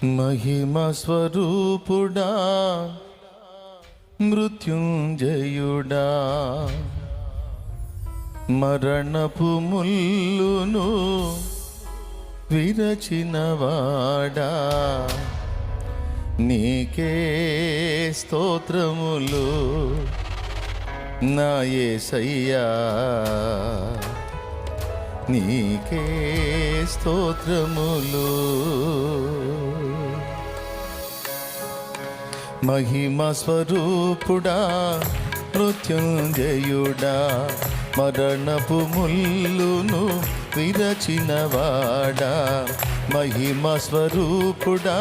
మహిమ స్వరూపుడా మృత్యుంజయుడా మరణపు ముల్లును విరచినవాడా నీకే స్తోత్రములు నా యేసయ్యా నీకే స్తోత్రములు. మహిమ స్వరూపుడా మృత్యుంజయుడా మరణపు ముల్లును విరచినవాడా మహిమ స్వరూపుడా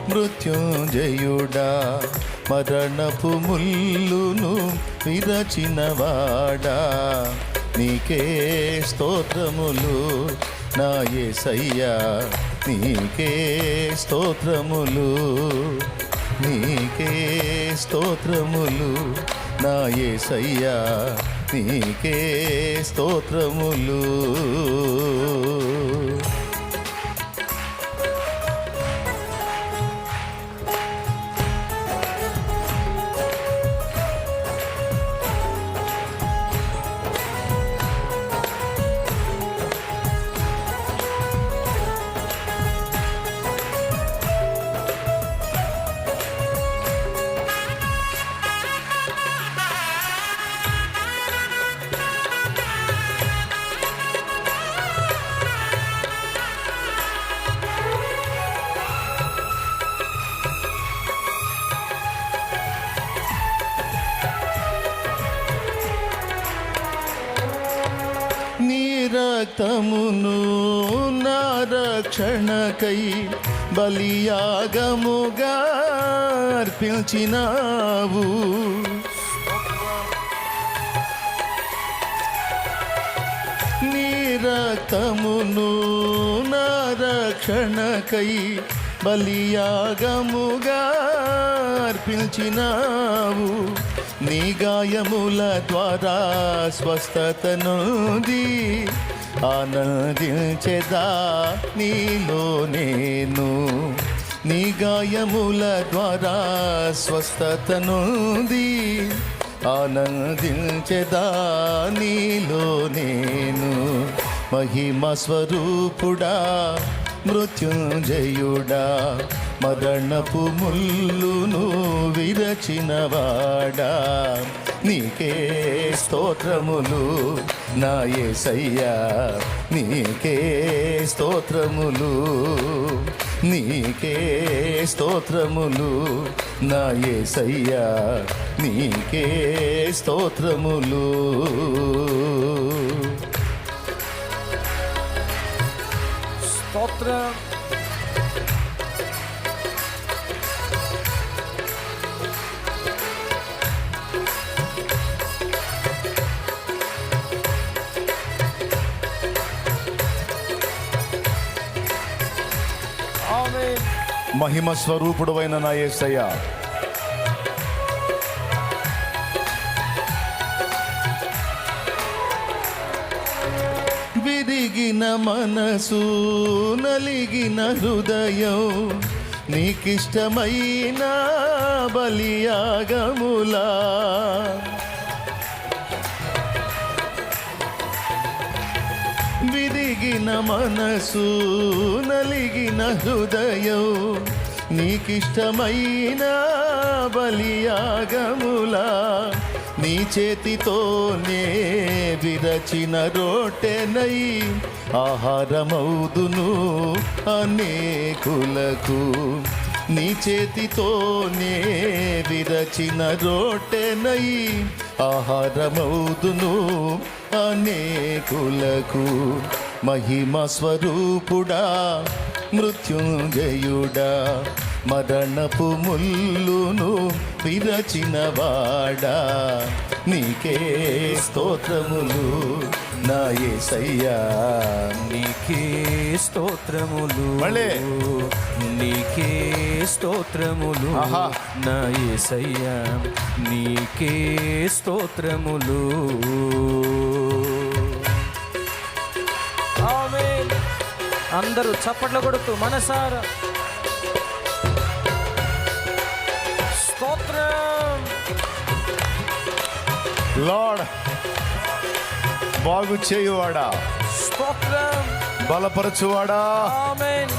మృత్యుంజయుడా మరణపు ముల్లును విరచినవాడా నీకే స్తోత్రములు నా యేసయ్యా నీకే స్తోత్రములు నీకే స్తోత్రములు నా యేసయ్యా నీకే స్తోత్రములు. నీ రక్తమును నా రక్షణకై బలియాగముగా అర్పించినావు. నీ రక్తమును నా రక్షణకై బలియాగముగా అర్పించినావు. నీ గాయముల ద్వారా స్వస్థతనుంది ఆనందించెదా నీలో నేను. నీ గాయముల ద్వారా స్వస్థతనుంది ఆనందించెదా నీలో నేను. మహిమ స్వరూపుడా మృత్యుంజయుడా మరణపు ముల్లును విరచినవాడా నీకే స్తోత్రములు నా యేసయ్యా నీకే స్తోత్రములు నీకే స్తోత్రములు నా యేసయ్యా నీకే స్తోత్రములు. స్తోత్రం. మహిమ స్వరూపుడైన నా యేసయ్యా విరిగిన మనసు నలిగిన హృదయం నీకిష్టమైన బలియాగములా విరిగిన మనసు నలిగిన హృదయం నీకిష్టమైన బలియాగములా నీ చేతితోనే విరచిన రొట్టెనై ఆహారమౌదును అనేకులకు. నీ చేతితోనే విరచిన రొట్టెనై ఆహారమౌదును అనేకులకు. మహిమ స్వరూపుడా మృత్యుంజయుడా మరణపు ముల్లును విరచినవాడా నీకే స్తోత్రములు నా యేసయ్యా నీకే స్తోత్రములు నీకే స్తోత్రములు నా యేసయ్యా నీకే స్తోత్రములు. ఆమేన్. అందరూ చప్పట్లు కొడుతూ మనసారా లార్డ్ బాగు చేయువాడా, స్తోత్రం. బలపరచువాడా, ఆమేన్.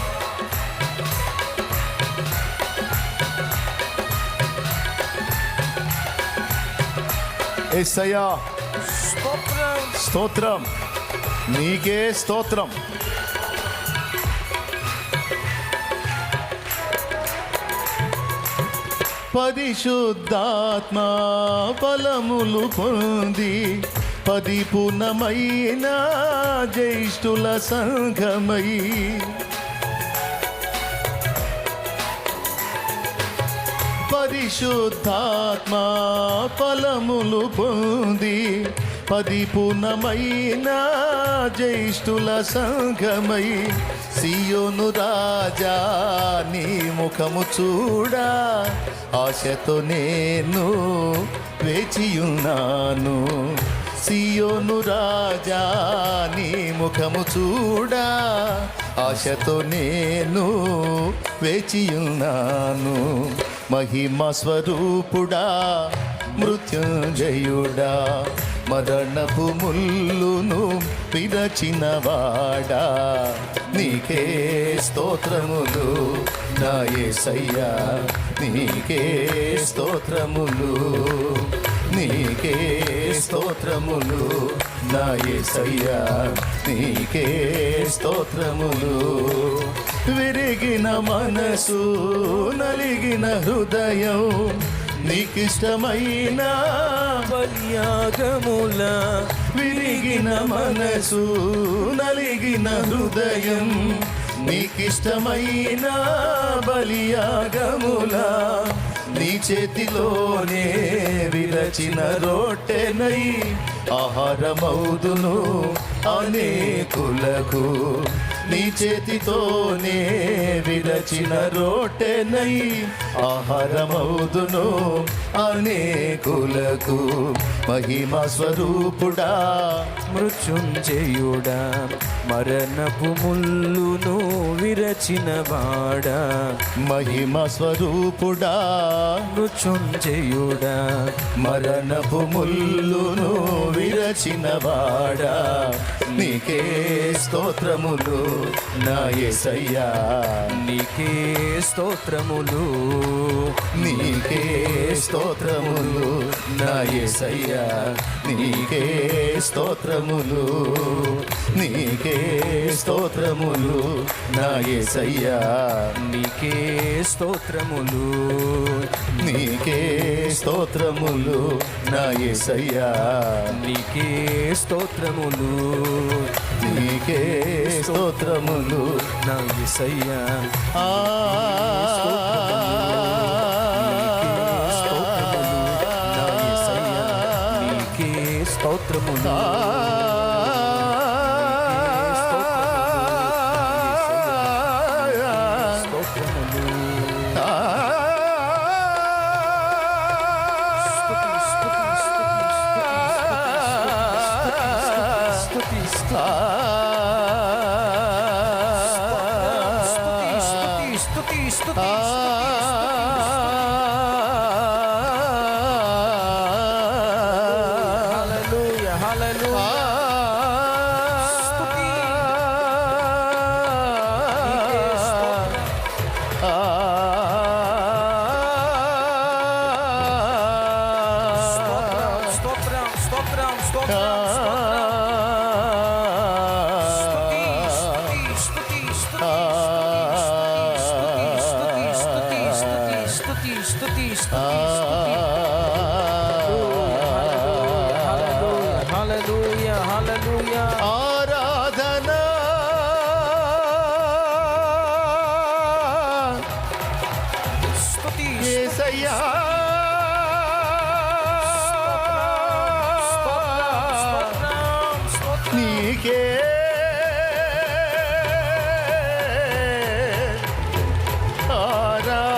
యేసయ్యా స్తోత్రం. స్తోత్రం, నీకే స్తోత్రం. పరిశుద్ధాత్మ ఫలములు పొంది పరిపూర్ణమైన జ్యేష్ఠుల సంఘమై పరిశుద్ధాత్మ ఫలములు పొంది పరిపూర్ణమైన జ్యేష్ఠుల సంఘమై సియోను రాజా నీ ముఖము చూడా ఆశతో నేను వేచియున్నాను. సియోను రాజా నీ ముఖము చూడా ఆశతో నేను వేచియున్నాను. మహిమ స్వరూపుడా, మృత్యుంజయుడా, మరణపు ముల్లును విరచినవాడా, నీకే స్తోత్రములు నా యేసయ్యా, నీకే స్తోత్రములు, నీకే స్తోత్రములు నా యేసయ్యా, నీకే స్తోత్రములు. విరిగిన మనసు, నలిగిన హృదయం, నీకిష్టమైన బలియాగముల. విరిగిన మనసు, నలిగిన హృదయం, నీకిష్టమైన బలియాగముల. నీ చేతిలోనే విరచిన రొట్టెనై ఆహారమౌదును అనేకులకు. నీ చేతితోనే విరచిన రొట్టెనై ఆహారమౌదును అనేకులకు. మహిమ స్వరూపుడా, మృత్యుంజయుడా, మరణపు ముల్లును విరచినవాడా, మహిమ స్వరూపుడా, మృత్యుంజయుడా, మరణపు ముల్లును విరచినవాడా, నీకే స్తోత్రములు నా యేసయ్యా, నీకే స్తోత్రములు, నీకే స్తోత్రములు నా యేసయ్యా, నీకే స్తోత్రములు, నీకే స్తోత్రములు నా యేసయ్యా, నీకే స్తోత్రములు, నీకే స్తోత్రములు నా యేసయ్యా, నీకే స్తోత్రములు, నీకే స్తోత్రములు నా యేసయ్యా. ఆ నీకే స్తోత్రములు, ఆరాధనా యేసయ్యా, నీకే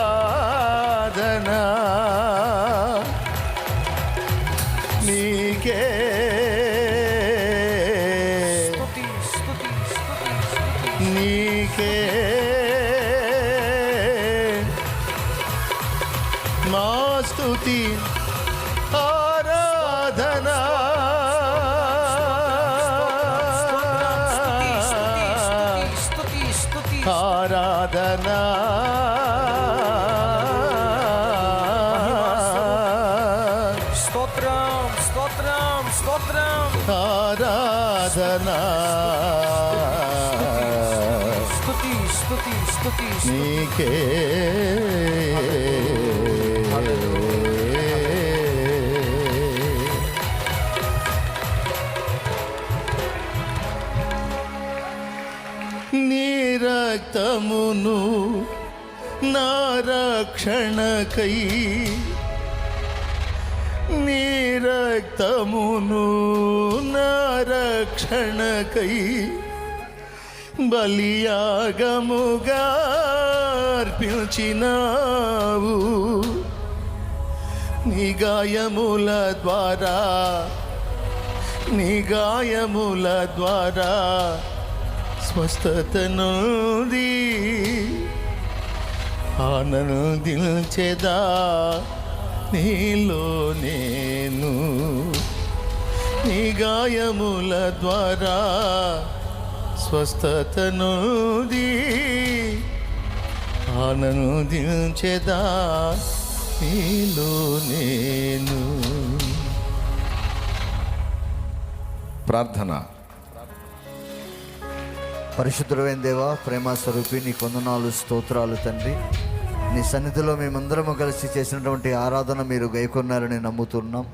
ఆరాధనా, నీకే నీకే మా స్తుతి ఆరాధనా. ఆరాధనా స్తోత్రం స్తోత్రం స్తోత్రం ఆరాధనా స్తుతి స్తుతి స్తుతి నీకే నీ రక్తమును నా రక్షణకై నీ రక్తమును నా రక్షణకై బలియాగముగా అర్పించినావు నీ గాయముల ద్వారా నీ గాయముల ద్వారా స్వస్థతనుంది ఆనందించెదా నీలో నేను నీ గాయముల ద్వారా స్వస్థతనుంది ఆనందించెదా నీలో నేను. ప్రార్థన. పరిశుద్ధుడైన దేవా, ప్రేమ స్వరూపి, నీ వందనాలు, స్తోత్రాలు తండ్రి. నీ సన్నిధిలో మేమందరము కలిసి చేసినటువంటి ఆరాధన మీరు గైకొన్నారని నమ్ముతున్నాం.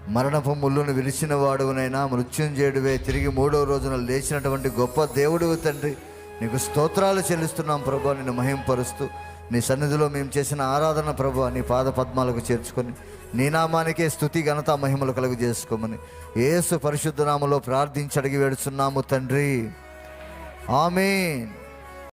మరణపు ముళ్ళును విరిచిన వాడునైనా మృత్యుంజయుడివే, తిరిగి మూడవ రోజున లేచినటువంటి గొప్ప దేవుడివి తండ్రి. నీకు స్తోత్రాలు చెల్లిస్తున్నాం ప్రభా. నిన్ను మహింపరుస్తూ నీ సన్నిధిలో మేము చేసిన ఆరాధన ప్రభా నీ పాద పద్మాలకు చేర్చుకొని నీ నామానికే స్తుతి ఘనత మహిమలు కలుగు చేసుకోమని యేసు పరిశుద్ధ నామములో ప్రార్థించి అడిగి వేడుచున్నాము తండ్రి. ఆమేన్.